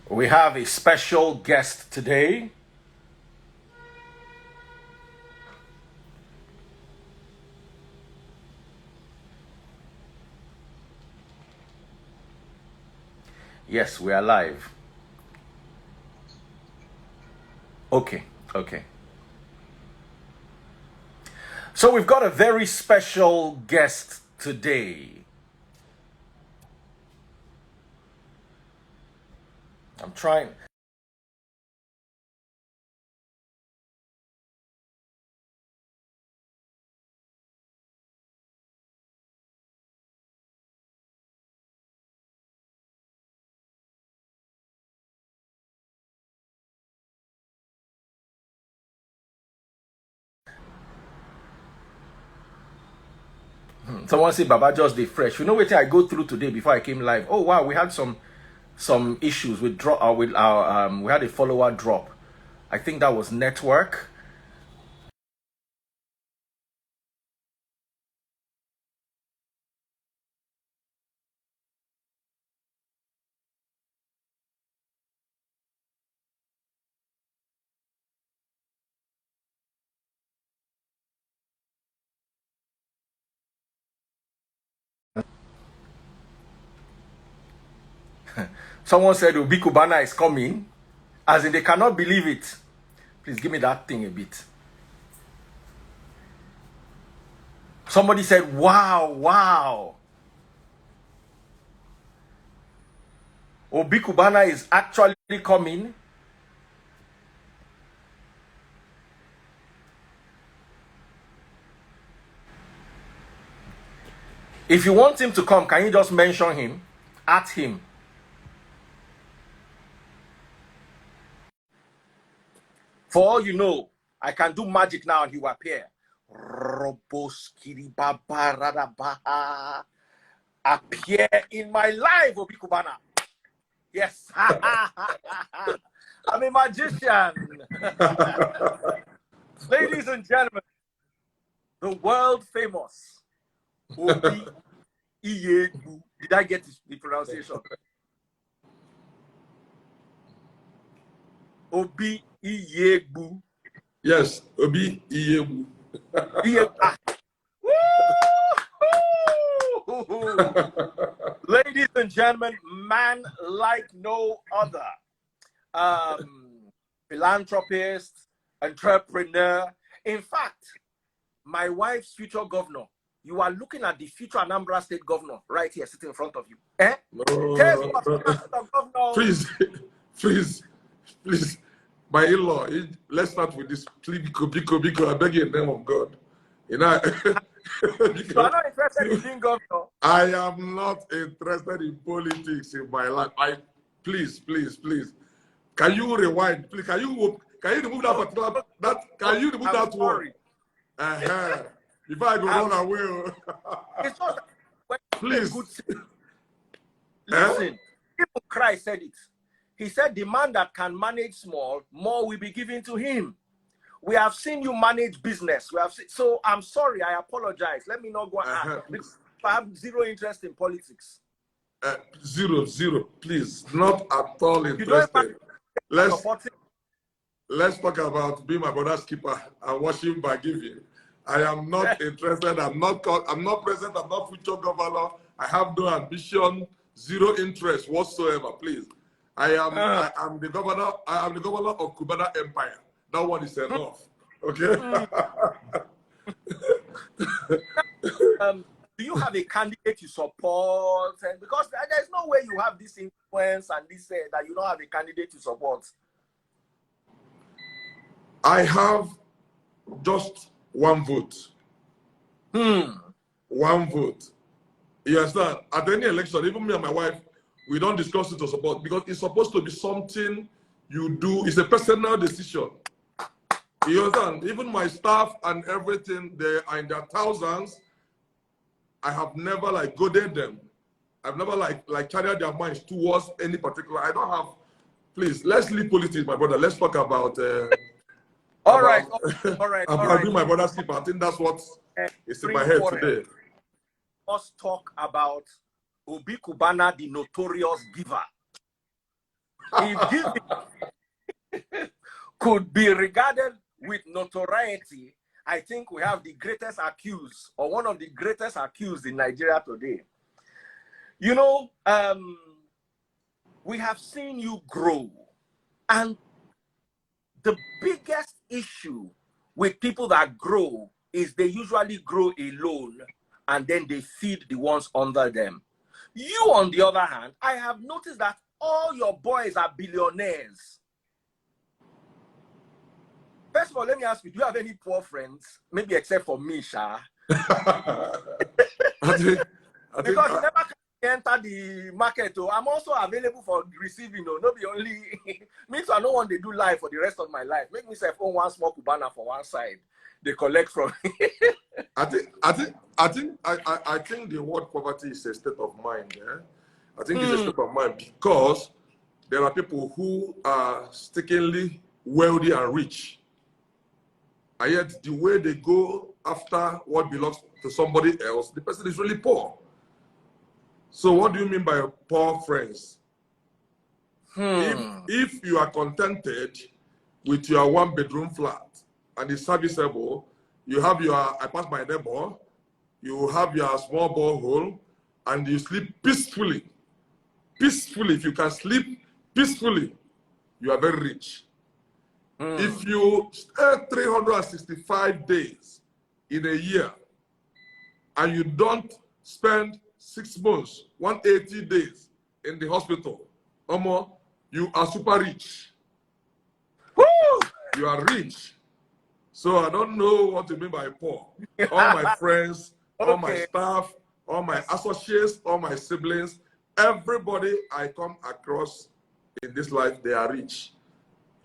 We have a special guest today. Yes, we are live. Okay. So we've got a very special guest today. I'm trying. Someone say Baba just the fresh. You know what I go through today before I came live? Oh wow, we had some issues with our we had a follower drop. I think that was network. Someone said Obi Cubana is coming, as in they cannot believe it. Please give me that thing a bit. Somebody said, wow. Obi Cubana is actually coming. If you want him to come, can you just mention him? At him. For all you know, I can do magic now and he will appear. Appear in my life, Obi Cubana. Yes. I'm a magician. Ladies and gentlemen, the world famous Obi Iziogo. Did I get the pronunciation? Obi Iziogo. Yes, Obi Iziogo. Ladies and gentlemen, man like no other. Philanthropist, entrepreneur. In fact, my wife's future governor. You are looking at the future Anambra State governor right here sitting in front of you. Eh? Please. My in-law, let's start with this. Please, Biko, I beg you in the name of God. You know, you are not interested in being governor. I am not interested in politics in my life. Please. Can you rewind? Please, can you remove that particular can you remove that word? Before I go run away. It's just please. Listen, even Christ said it. He said, the man that can manage small, more will be given to him. We have seen you manage business. So I'm sorry, I apologize. Let me not go on. I have zero interest in politics. Zero, please. Not at all interested. Let's talk about being my brother's keeper and worship by giving. I am not interested. I'm not present. I'm not future governor. I have no ambition, zero interest whatsoever. Please. I am the governor. I am the governor of Cubana Empire. That one is enough. Okay. Do you have a candidate you support? And because there's no way you have this influence and this that you don't have a candidate to support. I have just one vote. One vote. You understand? At any election, even me and my wife, we don't discuss it to support because it's supposed to be something you do. It's a personal decision. You understand? Even my staff and everything, they are in their thousands. I have never goaded them. I've never carried their minds towards any particular. I don't have. Please, let's leave politics, my brother. Let's talk about All right, about, all right, all about right. doing my brother's keeper. I think that's what is in my head today. Let's talk about Obi Cubana, the notorious giver. If giving could be regarded with notoriety, I think we have the greatest accused, or one of the greatest accused in Nigeria today. You know, we have seen you grow, and the biggest issue with people that grow is they usually grow alone and then they feed the ones under them. You, on the other hand, I have noticed that all your boys are billionaires. First of all, let me ask you, do you have any poor friends? Maybe except for me, Sha. Because you never enter the market. Oh, I'm also available for receiving. Oh, not be only means I don't want to do life for the rest of my life. Make myself own one small Cubana for one side. They collect from. I think the word poverty is a state of mind. Yeah? I think it's a state of mind because there are people who are stickingly wealthy and rich, and yet the way they go after what belongs to somebody else, the person is really poor. So what do you mean by poor friends? If you are contented with your one-bedroom flat and it's serviceable, you have your, I pass my neighbor, you have your small borehole, and you sleep peacefully. Peacefully, if you can sleep peacefully, you are very rich. If you stay 365 days in a year and you don't spend 6 months, 180 days in the hospital, you are super rich. Woo! You are rich. So I don't know what you mean by poor. All my friends, all my staff, all my associates, all my siblings, everybody I come across in this life, they are rich.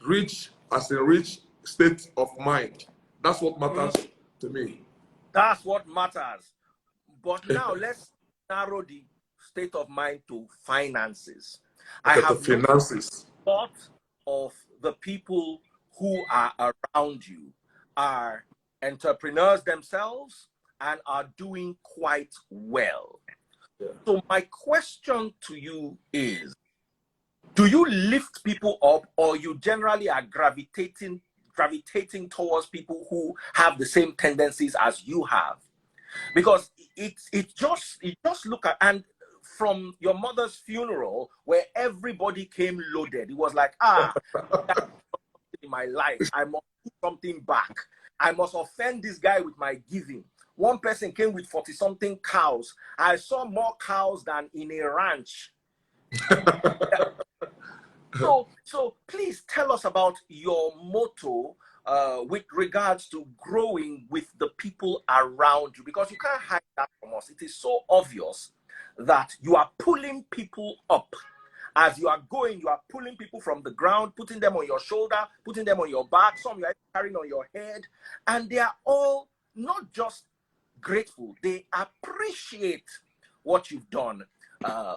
Rich as a rich state of mind. That's what matters to me. That's what matters. But now let's narrow the state of mind to finances. Okay, I have finances. thought of the people who are around you are entrepreneurs themselves and are doing quite well. Yeah. So my question to you is, do you lift people up, or you generally are gravitating towards people who have the same tendencies as you have? Because it just look at, and from your mother's funeral where everybody came loaded, it was like, in my life, I must do something back. I must offend this guy with my giving. One person came with 40-something cows. I saw more cows than in a ranch. So please tell us about your motto with regards to growing with the people around you, because you can't hide that from us. It is so obvious that you are pulling people up. As you are going, you are pulling people from the ground, putting them on your shoulder, putting them on your back, some you are carrying on your head, and they are all not just grateful, they appreciate what you've done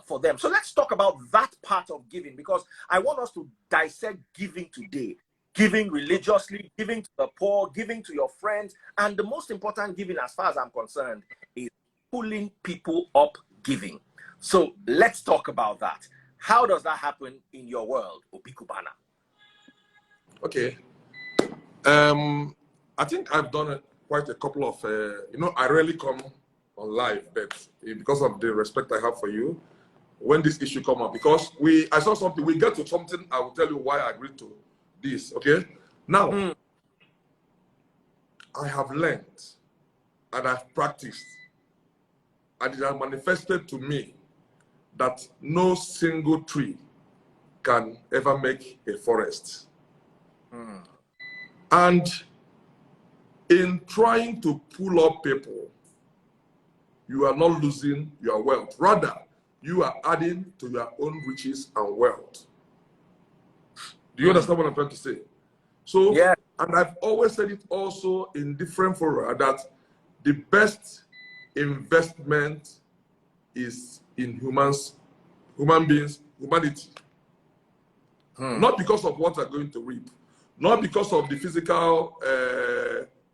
for them. So let's talk about that part of giving, because I want us to dissect giving today. Giving religiously, giving to the poor, giving to your friends, and the most important giving, as far as I'm concerned, is pulling people up giving. So let's talk about that. How does that happen in your world, Obi Cubana? Okay. I think I've done quite a couple of, I rarely come on live, but because of the respect I have for you, when this issue come up, because I saw something, we get to something, I will tell you why I agreed to this, okay? Now, I have learned and I've practiced, and it has manifested to me that no single tree can ever make a forest. And in trying to pull up people, you are not losing your wealth. Rather, you are adding to your own riches and wealth. Do you understand what I'm trying to say? So, yeah. And I've always said it also in different fora that the best investment is in human beings, humanity. Not because of what they're going to reap, not because of the physical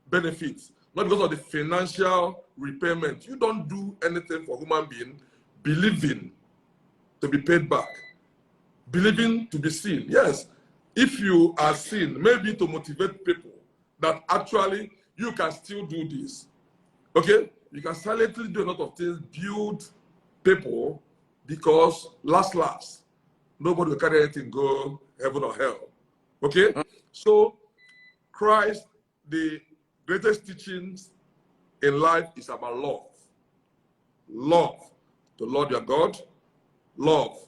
benefits, not because of the financial repayment. You don't do anything for human being believing to be paid back, believing to be seen. Yes, if you are seen, maybe to motivate people that actually you can still do this. Okay? You can silently do a lot of things, build people, because last, nobody will carry anything, go heaven or hell. Okay? So, Christ, the greatest teachings in life is about love. Love to Lord your God, love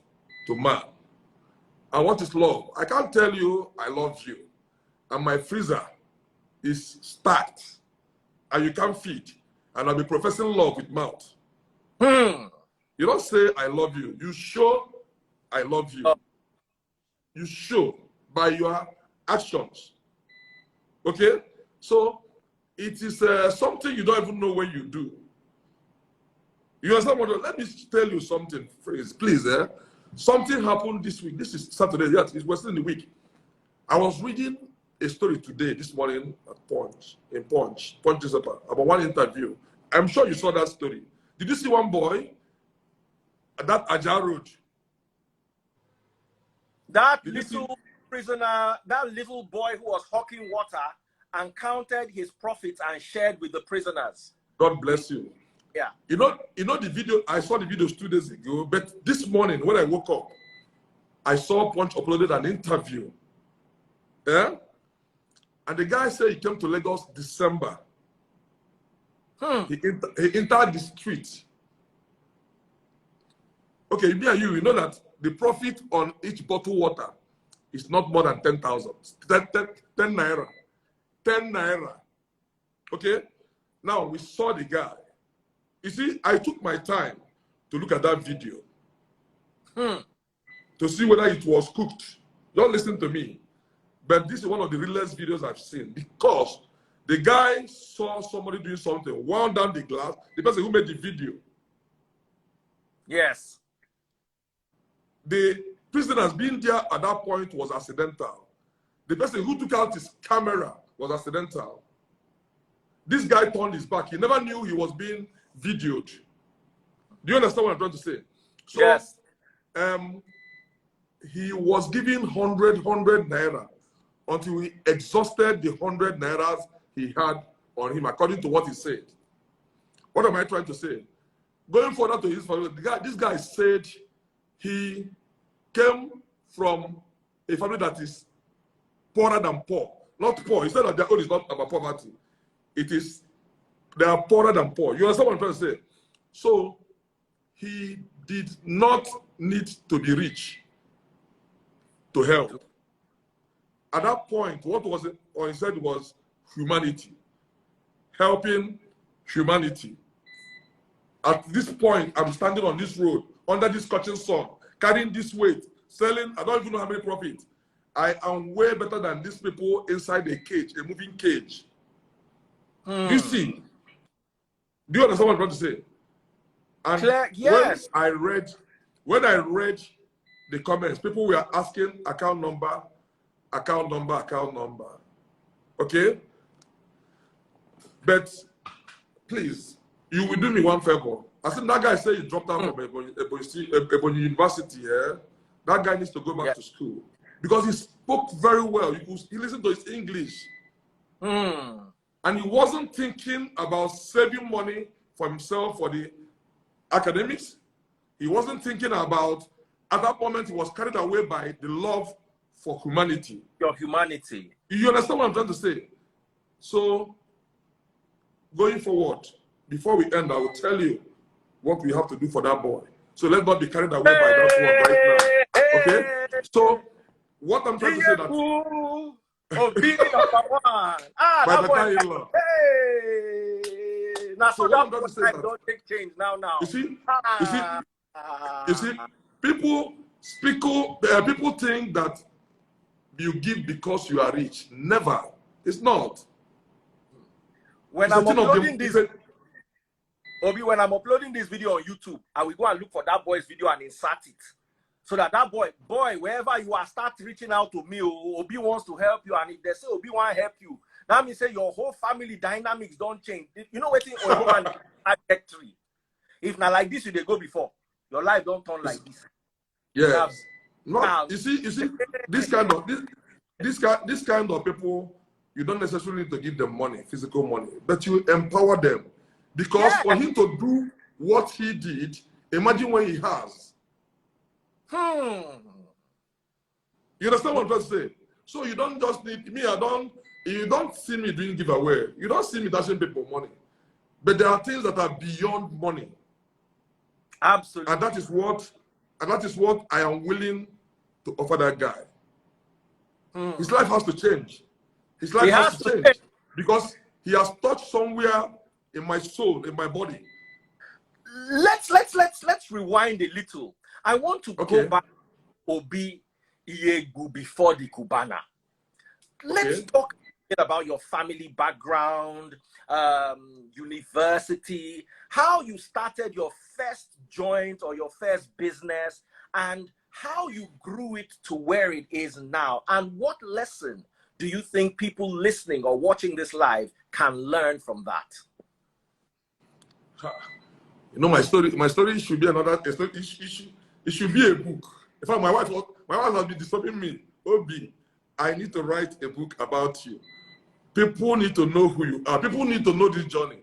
to man. And what is love? I can't tell you I love you, and my freezer is stacked, and you can't feed, and I'll be professing love with mouth. You don't say I love you. You show I love you. You show by your actions. Okay? So it is something you don't even know when you do. You understand what? Let me tell you something, please. Something happened this week. This is Saturday. Yes, it was in the week. I was reading a story today, this morning at Punch newspaper, about one interview. I'm sure you saw that story. Did you see one boy at that Ajah Road? That little prisoner, that little boy who was hawking water and counted his profits and shared with the prisoners. God bless you. Yeah. You know the video, I saw the videos 2 days ago, but this morning when I woke up, I saw Punch uploaded an interview. Yeah? And the guy said he came to Lagos December. He entered the street. Okay, me and you know that the profit on each bottle water is not more than 10,000. 10 naira. 10 naira. Okay? Now, we saw the guy. You see, I took my time to look at that video. To see whether it was cooked. Don't listen to me. But this is one of the realest videos I've seen, because the guy saw somebody doing something, wound down the glass, the person who made the video. Yes. The prisoners being there at that point was accidental. The person who took out his camera was accidental. This guy turned his back. He never knew he was being videoed. Do you understand what I'm trying to say? So, yes. He was given 100 naira until he exhausted the 100 nairas he had on him, according to what he said. What am I trying to say? Going further to his family, this guy said he came from a family that is poorer than poor. Not poor. He said that their own is not about poverty. It is, they are poorer than poor. You understand what I'm trying to say? So, he did not need to be rich to help. At that point, what was it? Or he said was humanity. Helping humanity. At this point, I'm standing on this road, under this scorching sun, carrying this weight, selling, I don't even know how many profits. I am way better than these people inside a cage, a moving cage. You see? Do you understand what I'm trying to say? And yes. when I read the comments, people were asking account number. Okay? But please, you will do me one favor. I think that guy said he dropped out from Ebony University. Yeah? That guy needs to go back to school. Because he spoke very well. He listened to his English. And he wasn't thinking about saving money for himself for the academics. He wasn't thinking about, at that moment, he was carried away by the love for humanity. Your humanity. You understand what I'm trying to say? So, going forward, before we end, I will tell you what we have to do for that boy. So let's not be carried away by that one right now. Okay? So, what I'm trying to say that... Obi Cubana. By the time you love. Hey! Now, so what I'm trying to say that... Don't take change now. You see, people think that you give because you are rich. Never. It's not. When I'm uploading this, Obi, when I'm uploading this video on YouTube, I will go and look for that boy's video and insert it. So that boy, wherever you are, start reaching out to me. Obi wants to help you, and if they say Obi want to help you, that means say your whole family dynamics don't change. You know what? Trajectory. If not like this, you they go before. Your life don't turn like this. Yes. No, you see, this kind of people, you don't necessarily need to give them money, physical money, but you empower them. Because for him to do what he did, imagine when he has. You understand what I'm trying to say? So you don't just need me, you don't see me doing giveaway. You don't see me dashing people money. But there are things that are beyond money. Absolutely. And that is what I am willing to offer that guy. His life has to change. His life has to change. Because he has touched somewhere in my soul, in my body. Let's rewind a little. I want to go back to Obi Iziogo before the Cubana. Let's talk about your family background, university, how you started your first joint or your first business, and how you grew it to where it is now. And what lesson do you think people listening or watching this live can learn from that? You know, my story should be another story. It should be a book. In fact, my wife has been disturbing me. Obi, I need to write a book about you. People need to know who you are. People need to know this journey.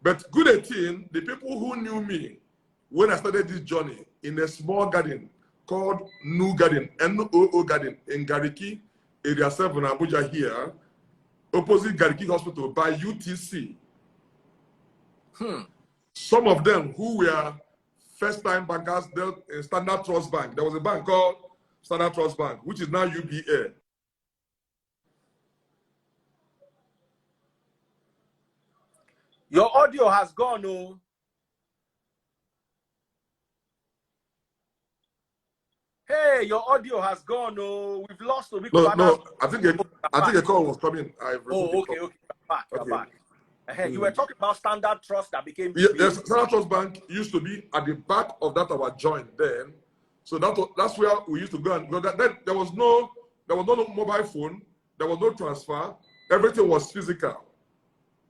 But good 18, the people who knew me when I started this journey in a small garden called New Garden, NOO Garden, in Gariki, Area 7, Abuja here, opposite Gariki Hospital by UTC. Some of them who were first-time bankers dealt in Standard Trust Bank. There was a bank called Standard Trust Bank, which is now UBA. Your audio has gone, oh. Hey, your audio has gone, oh. We've lost Obi Cubana. No, I think a call was coming. Okay. You're back. You were talking about Standard Trust that became yes. Standard Trust Bank used to be at the back of that our joint then, so that's where we used to go and go. Then there was no mobile phone, there was no transfer, everything was physical.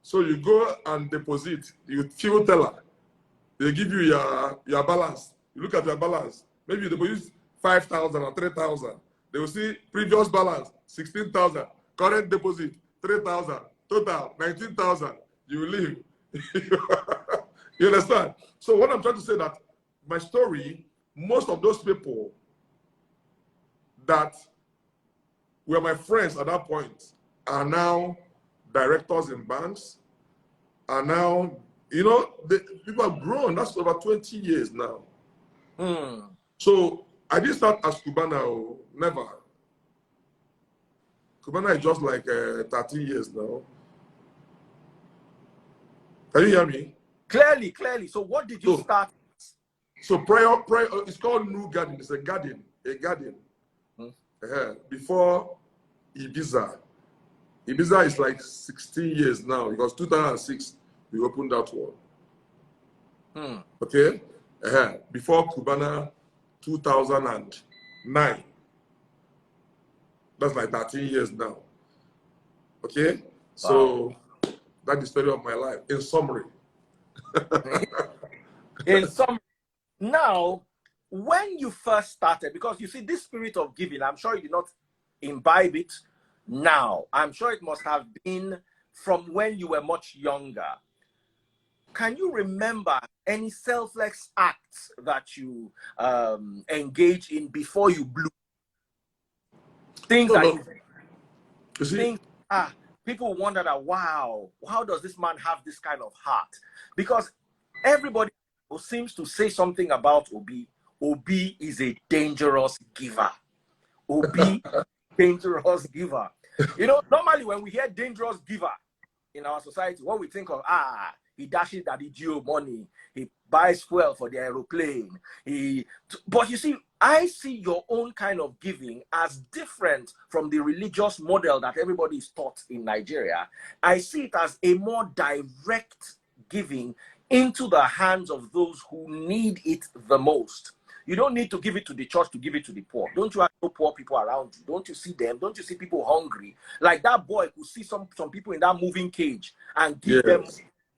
So you go and deposit, you fill teller, they give you your balance. You look at your balance, maybe you deposit 5,000 or 3,000. They will see previous balance 16,000, current deposit 3,000, total 19,000. You will leave. You understand? So what I'm trying to say that my story, most of those people that were my friends at that point are now directors in banks, are now, you know, people have grown. That's over 20 years now. So I didn't start as Cubana, never. Cubana is just like 13 years now. Can you hear me? Clearly. So what did you start? So prior, it's called New Garden. It's a garden. Before Ibiza. Ibiza is like 16 years now because 2006 we opened that one. Okay. Before Cubana, 2009. That's like 13 years now. Okay. Wow. So that's the story of my life in summary. Now, when you first started, because you see this spirit of giving, I'm sure you did not imbibe it now. I'm sure it must have been from when you were much younger. Can you remember any selfless acts that you engaged in before you blew? Things people wonder that, wow, how does this man have this kind of heart? Because everybody who seems to say something about Obi is a dangerous giver. Obi, dangerous giver. You know, normally when we hear dangerous giver in our society, what we think of, he dashes daddy Gio money, he buys fuel for the aeroplane. But you see, I see your own kind of giving as different from the religious model that everybody is taught in Nigeria. I see it as a more direct giving into the hands of those who need it the most. You don't need to give it to the church to give it to the poor. Don't you have no poor people around you? Don't you see them? Don't you see people hungry? Like that boy could see some people in that moving cage and give them.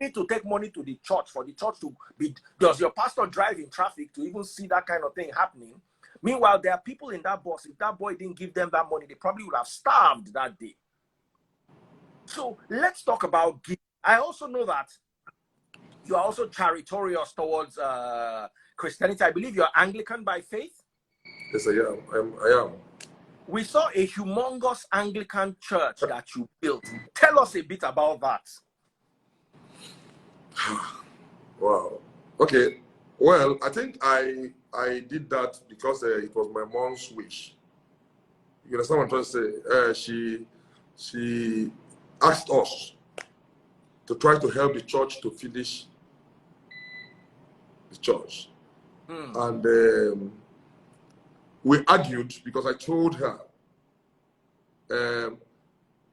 You need to take money to the church for the church to be. Does your pastor drive in traffic to even see that kind of thing happening? Meanwhile, there are people in that bus. If that boy didn't give them that money, they probably would have starved that day. So let's talk about giving. I also know that you are also charitable towards Christianity. I believe you're Anglican by faith. Yes, I am. We saw a humongous Anglican church that you built. Tell us a bit about that. Wow. Okay. Well, I think I did that because it was my mom's wish. You understand what I'm trying to say? She asked us to try to help the church to finish the church. And we argued because I told her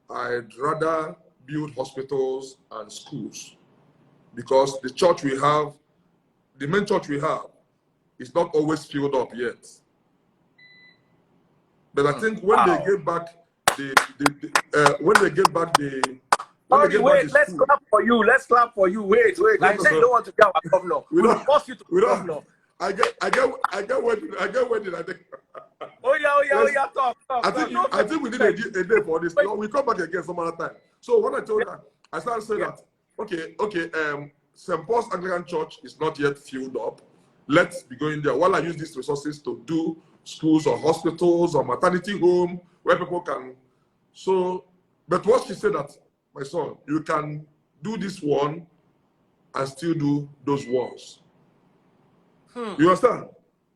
I'd rather build hospitals and schools because the church we have, the main church we have, is not always filled up yet. But I think when they get back Let's clap for you. Let's clap for you. Wait. I said you don't want to be our governor. We will force you to be governor. I get what did I think. Oh yeah, talk. I think we need a day for this. We come back again some other time. So when I told her, I started saying that, okay, St. Paul's Anglican Church is not yet filled up. Let's be going there. While I use these resources to do schools or hospitals or maternity home where people can. So, but what she said that, my son, you can do this one and still do those ones. You understand?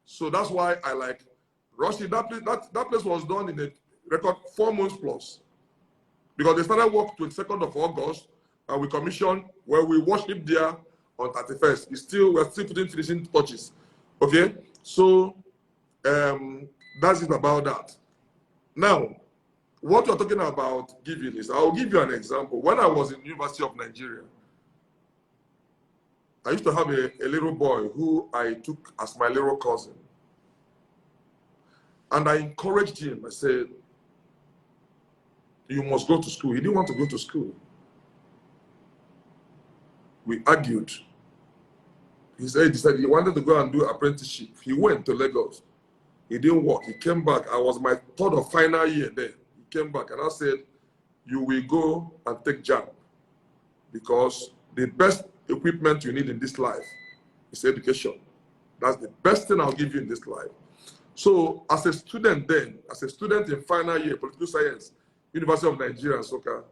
So that's why I like Rusty. That place was done in a record 4 months plus. Because they started work 22nd of August and we commissioned where we worship there on 31st. We're still putting finishing touches. Okay? So that's it about that. Now, what you're talking about giving is, I'll give you an example. When I was in University of Nigeria, I used to have a little boy who I took as my little cousin. And I encouraged him. I said, you must go to school. He didn't want to go to school. We argued. He decided he wanted to go and do apprenticeship. He went to Lagos. He didn't work. He came back. I was my third or final year then. He came back and I said, you will go and take JAMB because the best equipment you need in this life is education. That's the best thing I'll give you in this life. So as a student then, as a student in final year, political science, University of Nigeria and Soka,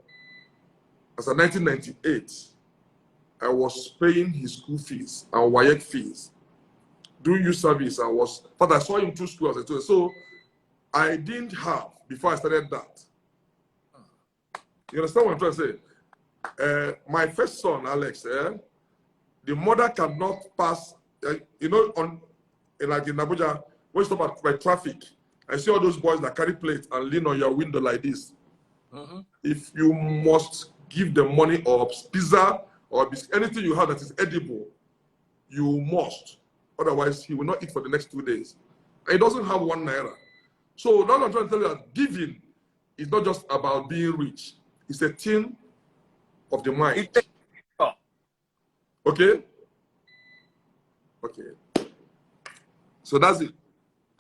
as a 1998, I was paying his school fees and WAEC fees. Doing youth service, but I saw him through school as a student. So I didn't have, before I started that. You understand what I'm trying to say? My first son, Alex, the mother cannot pass, like in Abuja, when you stop by traffic, I see all those boys that carry plates and lean on your window like this. If you must give them money or pizza or anything you have that is edible, you must. Otherwise, he will not eat for the next 2 days. And he doesn't have 1 naira. So now I'm trying to tell you that giving is not just about being rich. It's a thing of the mind. Okay? Okay. So that's it.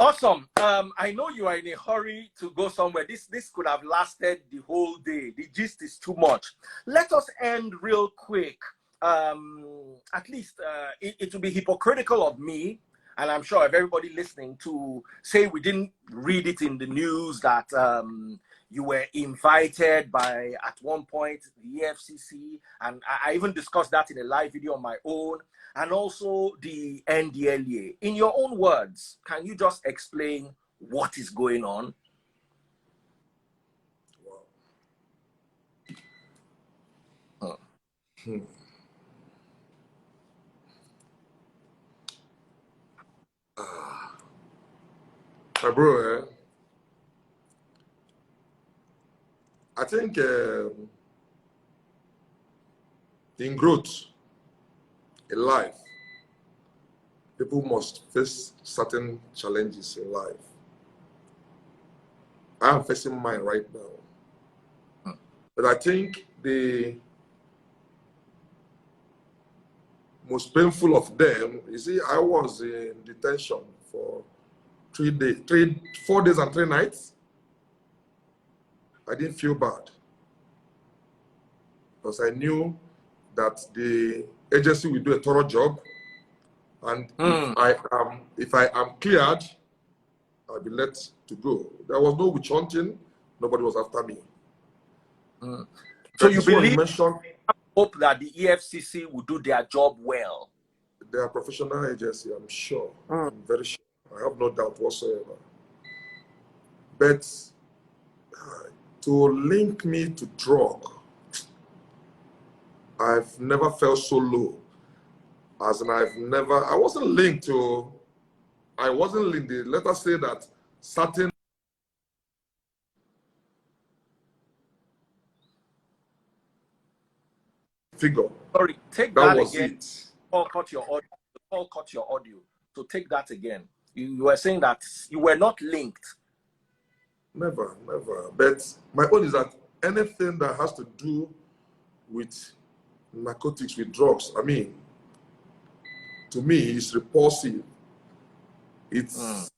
Awesome. I know you are in a hurry to go somewhere. This could have lasted the whole day. The gist is too much. Let us end real quick. At least it would be hypocritical of me, and I'm sure of everybody listening, to say we didn't read it in the news that you were invited by, at one point, the EFCC, and I even discussed that in a live video on my own, and also the NDLEA. In your own words, can you just explain what is going on? Wow. My bro, I think in growth, in life, people must face certain challenges in life. I am facing mine right now. But I think the most painful of them, you see, I was in detention for 4 days and 3 nights. I didn't feel bad because I knew that the agency will do a thorough job, and if I am cleared, I'll be let to go. There was no witch hunting. Nobody was after me. So you believe, you mentioned, hope that the EFCC will do their job well? they are a professional agency, I'm sure. I'm very sure. I have no doubt whatsoever. But to link me to drug, I've never felt so low. As in, I wasn't linked to, let us say that certain figure. Sorry, take that that was again. it. Paul cut your audio. So take that again. You were saying that you were not linked. Never. But my own is that anything that has to do with narcotics, with drugs, I mean, to me, it's repulsive. It's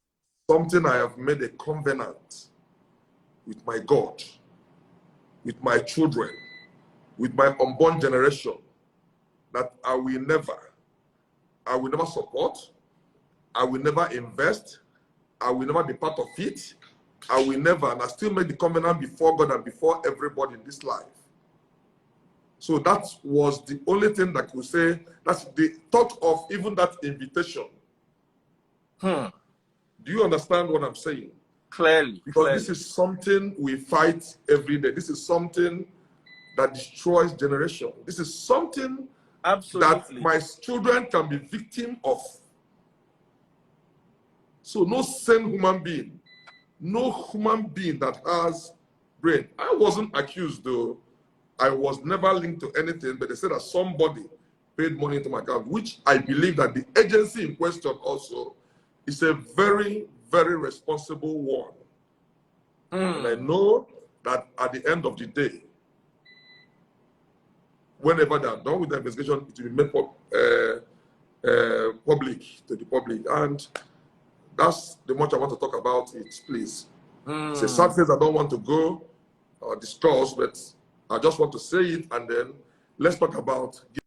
something I have made a covenant with my God, with my children, with my unborn generation, that I will never support, I will never invest, I will never be part of it, I will never, and I still make the covenant before God and before everybody in this life. So that was the only thing that could say, that's the thought of even that invitation. Do you understand what I'm saying? Clearly. Because this is something we fight every day. This is something that destroys generation. This is something that my children can be victim of. So no sane human being, no human being that has brain. I wasn't accused though. I was never linked to anything, but they said that somebody paid money into my account, which I believe that the agency in question also is a very, very responsible one. And I know that at the end of the day, whenever they are done with the investigation, it will be made public to the public. And that's the much I want to talk about it, please. It's a sad thing I don't want to go or discuss, but I just want to say it, and then let's talk about giving.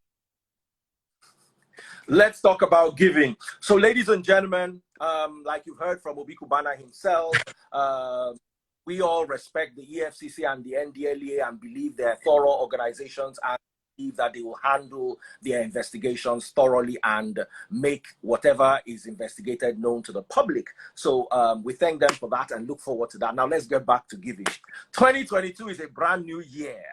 Let's talk about giving. So, ladies and gentlemen, like you've heard from Obi Cubana himself, we all respect the EFCC and the NDLEA and believe they're thorough organizations and believe that they will handle their investigations thoroughly and make whatever is investigated known to the public. So we thank them for that and look forward to that. Now let's get back to giving. 2022 is a brand new year.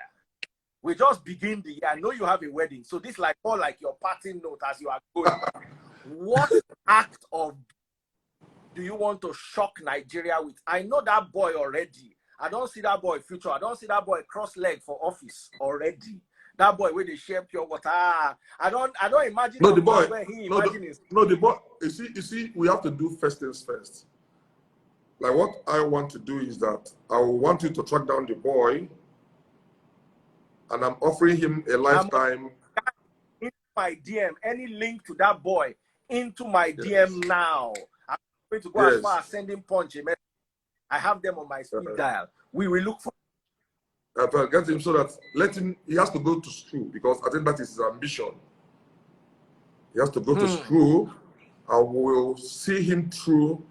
We just begin the year. I know you have a wedding, so this is like more like your parting note as you are going. What act of do you want to shock Nigeria with? I know that boy already. I don't see that boy future. I don't see that boy cross-leg for office already. That boy where they share pure water. I don't imagine. No, the boy. Where he the boy. You see, we have to do first things first. Like what I want to do is that I want you to track down the boy, and I'm offering him a lifetime. Into my DM, any link to that boy into my DM now. I'm going to go as far as sending Punch a message. I have them on my speed dial. We will look for. Get him so that he has to go to school, because I think that is his ambition. He has to go to school. I will see him through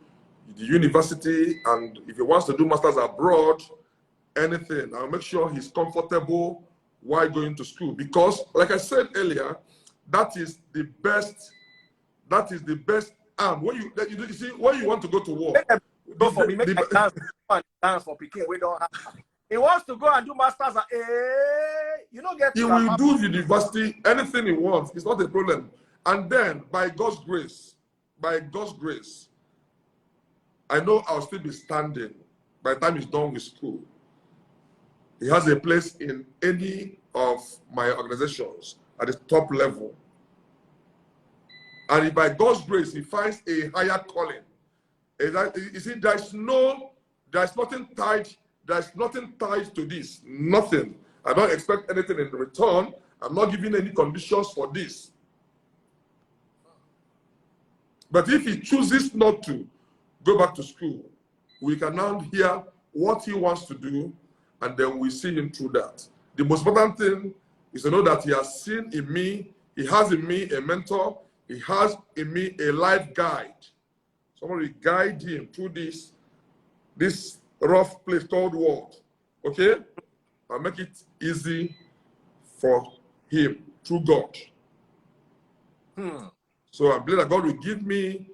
the university, and if he wants to do masters abroad, anything, I'll make sure he's comfortable while going to school. Because, like I said earlier, that is the best. That is the best arm. When you see, when you want to go to war, dance for Peking. We don't have. He wants to go and do masters. You don't get. He will do university, anything he wants. It's not a problem. And then, by God's grace, I know I'll still be standing by the time he's done with school. He has a place in any of my organizations at the top level. And if by God's grace he finds a higher calling, you see, there's nothing tied to this. Nothing. I don't expect anything in return. I'm not giving any conditions for this. But if he chooses not to go back to school, we can now hear what he wants to do, and then we see him through that. The most important thing is to know that he has seen in me, he has in me a mentor, he has in me a life guide. Somebody guide him through this rough place called world, okay? And make it easy for him through God. So I believe that God will give me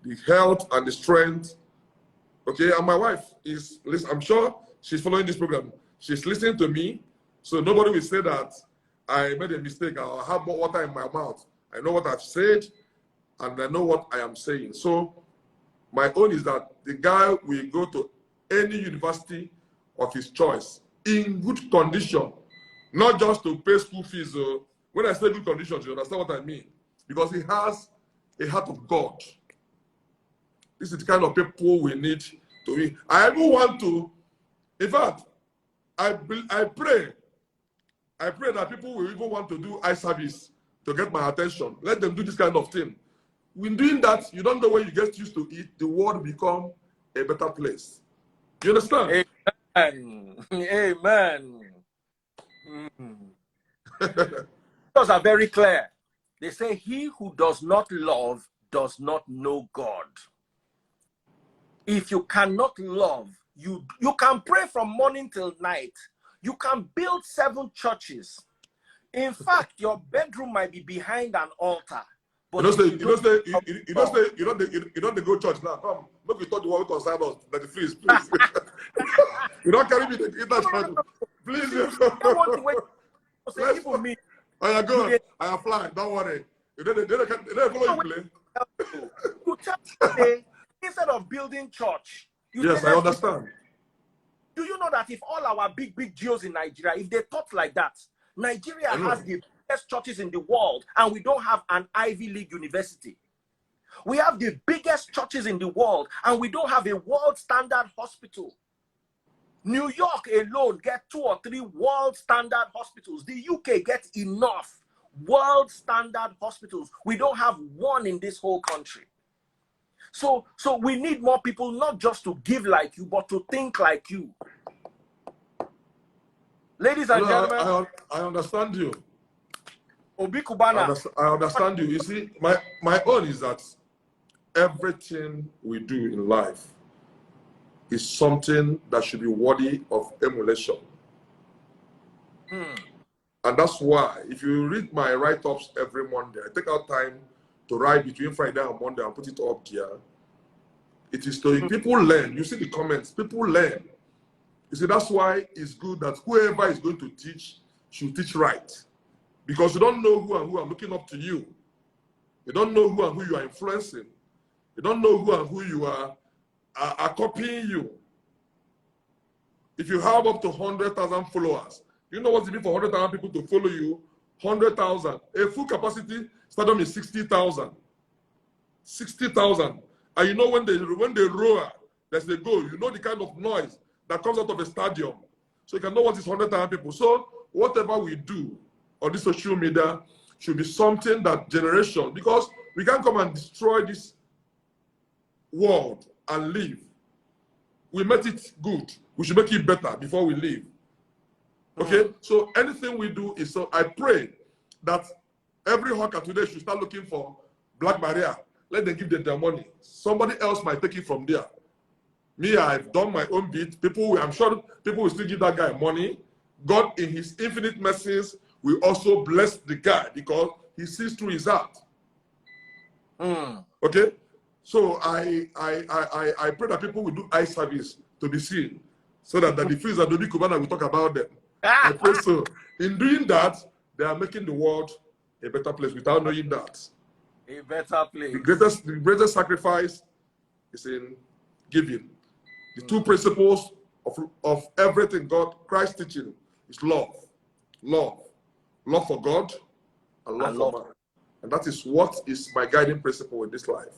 the health and the strength. Okay, and my wife is listening. I'm sure she's following this program. She's listening to me, so nobody will say that I made a mistake. I have more water in my mouth. I know what I've said, and I know what I am saying. So my own is that the guy will go to any university of his choice in good condition, not just to pay school fees. When I say good condition, you understand what I mean? Because he has a heart of God. This is the kind of people we need to be. I even want to, in fact, I pray that people will even want to do eye service to get my attention. Let them do this kind of thing. When doing that, you don't know when you get used to it, the world will become a better place. You understand? Amen. Amen. Those are very clear. They say, he who does not love does not know God. If you cannot love, you can pray from morning till night. You can build 7 churches. In fact, your bedroom might be behind an altar. But you don't go church now. Come, look, we thought the one who concerned us. That please. You don't carry me to church. Please. You don't want to wait. Say, people meet. I am good. I am flying. Don't worry. They don't follow you play. You tell me, instead of building church. Yes, I understand. Do you know that if all our big geos in Nigeria, if they thought like that, Nigeria has the biggest churches in the world, and we don't have an Ivy League university. We have the biggest churches in the world, and we don't have a world standard hospital. New York alone get 2 or 3 world standard hospitals. The UK gets enough world standard hospitals. We don't have one in this whole country. So we need more people, not just to give like you, but to think like you. Ladies and gentlemen, I understand you. Obi Cubana. I understand you. You see, my own is that everything we do in life is something that should be worthy of emulation. And that's why, if you read my write-ups every Monday, I take out time to write between Friday and Monday and put it up here. It is to people learn. You see the comments, people learn. You see, that's why it's good that whoever is going to teach should teach right. Because you don't know who and who are looking up to you. You don't know who and who you are influencing. You don't know who and who you are copying you. If you have up to 100,000 followers, you know what it means for 100,000 people to follow you? 100,000. A full capacity stadium is 60,000. 60,000. And you know when they roar, there's the goal. You know the kind of noise that comes out of a stadium. So you can know what is 100,000 people. So whatever we do on this social media should be something that generation, because we can't come and destroy this world and live. We made it good. We should make it better before we leave. Okay? So anything we do is, so I pray that every hawker today should start looking for Black Maria. Let them give them their money. Somebody else might take it from there. Me, I've done my own bit. I'm sure people will still give that guy money. God, in his infinite mercies, will also bless the guy because he sees through his heart. Okay? So I pray that people will do eye service to be seen, so that the fees of Obi Cubana will talk about them. I pray so. In doing that, they are making the world a better place without knowing that. A better place. The greatest sacrifice is in giving. The 2 principles of everything God, Christ teaching is love. Love. Love for God and love for man. And that is what is my guiding principle in this life.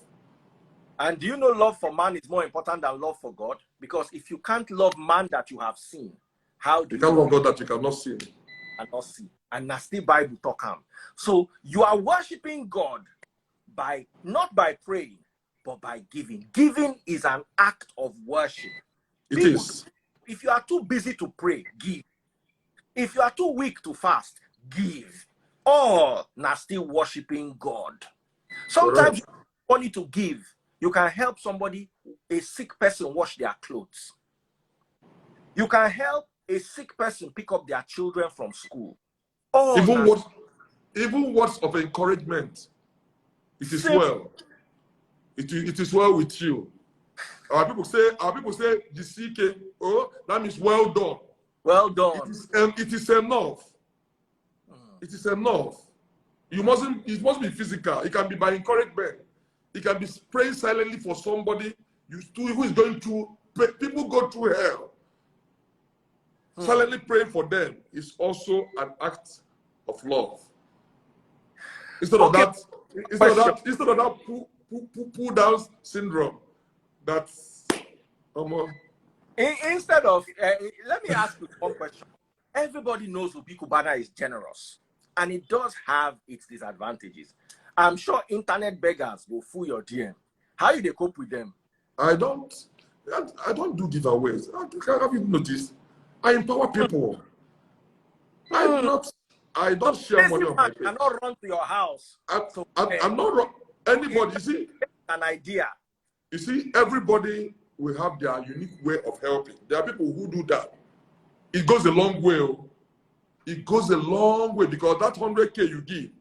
And do you know love for man is more important than love for God? Because if you can't love man that you have seen, how do you can't love God that you cannot see? And not see? And that's the Bible talk him. So you are worshiping God by not by praying, but by giving. Giving is an act of worship. It is. If you are too busy to pray, give. If you are too weak to fast, give. All now still worshiping God. Sometimes you have money to give. You can help somebody, a sick person, wash their clothes. You can help a sick person pick up their children from school. Even words of encouragement. It is well. It is well with you. Our people say GCK. Oh, that means well done. Well done. It is enough. It is enough. It must be physical. It can be by encouragement. It can be praying silently for somebody who is going through. People go through hell. Silently praying for them is also an act of love. Instead of that pull down syndrome. That's instead of let me ask you one question. Everybody knows Obi Cubana is generous, and it does have its disadvantages. I'm sure internet beggars will fool your DM. How do they cope with them? I don't do giveaways. Have you noticed? I empower people. I don't share money on my page. I cannot run to your house. I'm not anybody. You see, an idea. You see, everybody will have their unique way of helping. There are people who do that. It goes a long way. It goes a long way because that 100K you give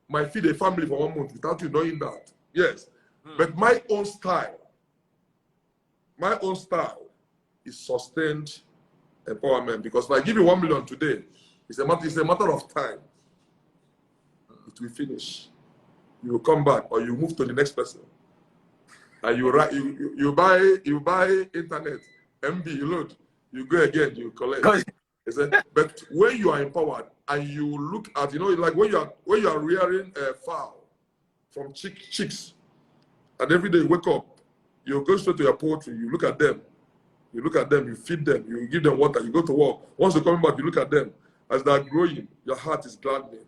might feed a family for 1 month without you knowing that. Yes. But my own style is sustained empowerment, because if I give you 1 million today, it's a matter of time. It will finish. You will come back or you move to the next person. And you buy internet, MB, you load, you go again, you collect. But when you are empowered and you look at, like when you are rearing a fowl from chicks, and every day you wake up, you go straight to your poultry, you look at them, you feed them, you give them water, you go to work. Once you're coming back, you look at them. As they're growing, your heart is gladdening.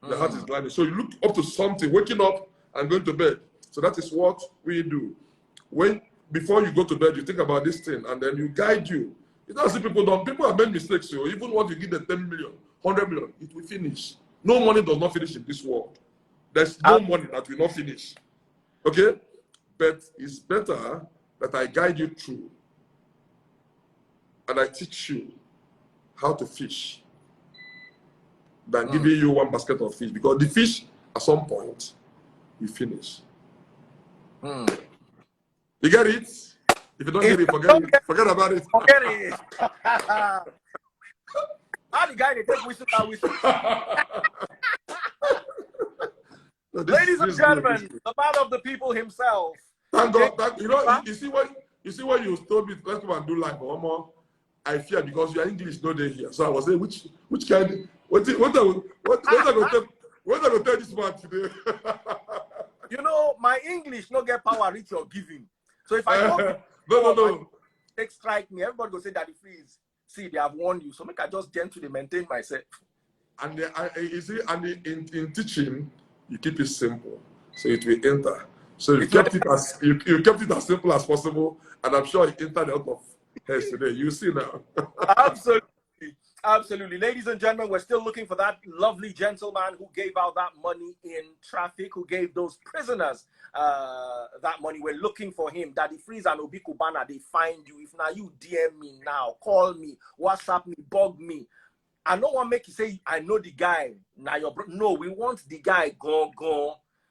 The heart is gladdening. So you look up to something, waking up and going to bed. So that is what we do. Before you go to bed, you think about this thing, and then you guide you. You know, see, people have made mistakes. So even once you give them 10 million, 100 million, it will finish. No money does not finish in this world. There's no money that will not finish. Okay? But it's better that I guide you through and I teach you how to fish than giving you one basket of fish, because the fish at some point will finish. You get it? If you don't get it, forget about it. Forget it. How the guy they take whistle and whistle. No, Ladies and gentlemen, the man of the people himself. Thank God. You see when you told me let's come and do live for one more, I fear because your English no day here. So I was saying, which kind? What I go tell this man today? My English no get power reach your giving. So if I no. Take strike me, everybody go say Daddy please. See, they have warned you. So make I just gently maintain myself. And you see, and in teaching, you keep it simple, so it will enter. So you kept it as simple as possible, and I'm sure it entered a lot of heads today. You see now. Absolutely. Ladies and gentlemen, we're still looking for that lovely gentleman who gave out that money in traffic, who gave those prisoners that money. We're looking for him. Daddy Freeze and Obi Cubana, they find you. If now you DM me now, call me, WhatsApp me, bug me. I don't want to make you say, I know the guy. Now no, we want the guy go.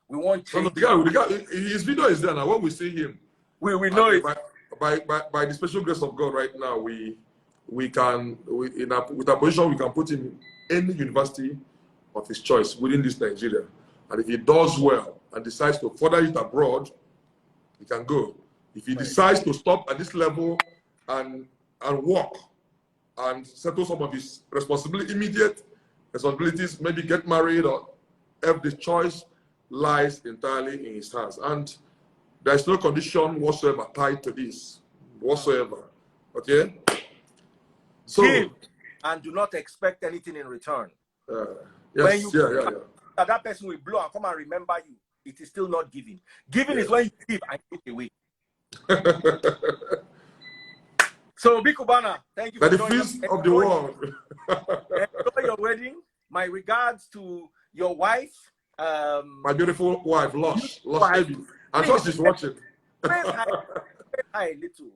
We want change. No, the guy, his video is there now. When we see him, we know it. By the special grace of God right now, with our position, we can put him in any university of his choice within this Nigeria. And if he does well and decides to further it abroad, he can go. If he decides to stop at this level and work and settle some of his immediate responsibilities, maybe get married or have the choice lies entirely in his hands. And there's no condition whatsoever tied to this, whatsoever. Okay? So, give and do not expect anything in return. yes, When you that person will blow and come and remember you, it is still not giving. Giving is when you give and take away. So, Obi Cubana, thank you for the joining feast of the world. Enjoy your wedding. My regards to your wife. My beautiful wife, Lush Baby. I'm sure she's watching. Praise her little.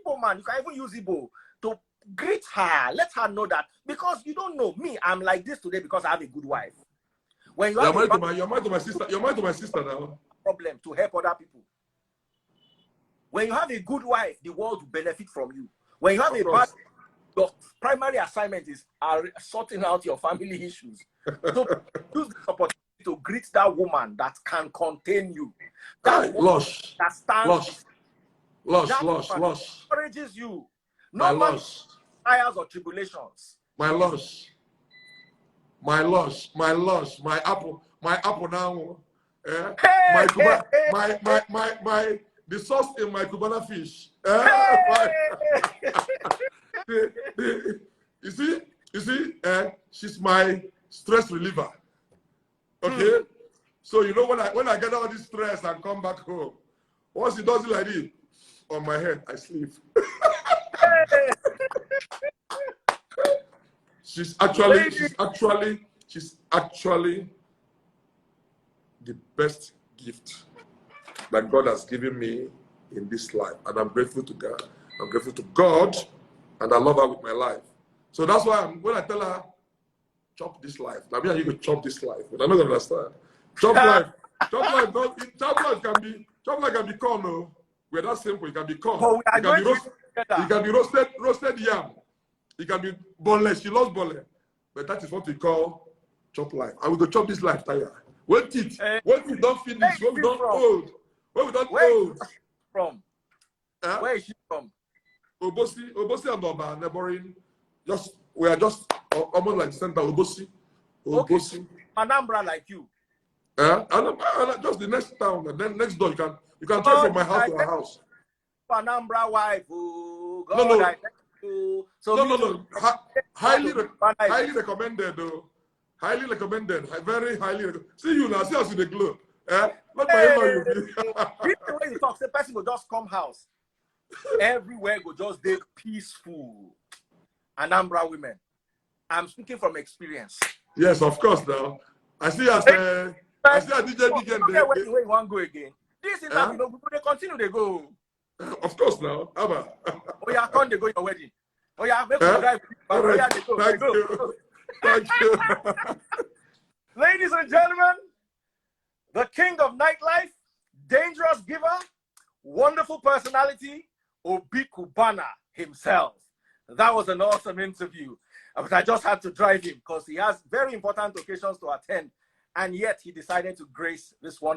Igbo man, you can even use Igbo to greet her. Let her know that, because you don't know me, I'm like this today because I have a good wife. When you have you're married to my sister. You're married to my sister now. Problem to help other people. When you have a good wife, the world will benefit from you. When you have a bad, your primary assignment is sorting out your family issues. So use this opportunity to greet that woman that can contain you. That Lush. That stands. Lush. Encourages you. My No Lush. trials or tribulations. My Lush. My apple now. The sauce in my Cubana fish. You see, she's my stress reliever. Okay? So you know when I get all this stress and come back home, once it does it like this, on my head, I sleep. She's actually the best gift that God has given me in this life. And I'm grateful to God. I'm grateful to God, and I love her with my life. So that's why when I tell her, chop this life, I mean, you can chop this life, but I'm not going to understand. Chop life can be corn, no? We're that simple. It can be corn. It can be roasted yam. It can be boneless. She loves boneless. But that is what we call chop life. And we go chop this life, tire. When we don't finish, when we don't old. When we don't old. From? Where is she from? Obosi and Oba, neighboring. We are just almost like the center. Obosi. Okay. Anambra like you. Just the next town, and then next door you can drive from my house to her house. Anambra wife. Oh, God, no. So highly recommended though. Highly recommended. Very highly recommended. See you now. See us in the globe. Not my in-law. The way you talk, the person will just come house. Everywhere will just be peaceful. Anambra women. I'm speaking from experience. Yes, of course. Now I see as DJ again. Where you want to go again? This interview, they continue to go. Of course, now. Abba. Oh yeah, come they go your wedding. Oh yeah, make you drive. All right. Thank you. Ladies and gentlemen, the king of nightlife, dangerous giver, wonderful personality, Obi Cubana himself. That was an awesome interview. But I just had to drive him because he has very important occasions to attend, and yet he decided to grace this one.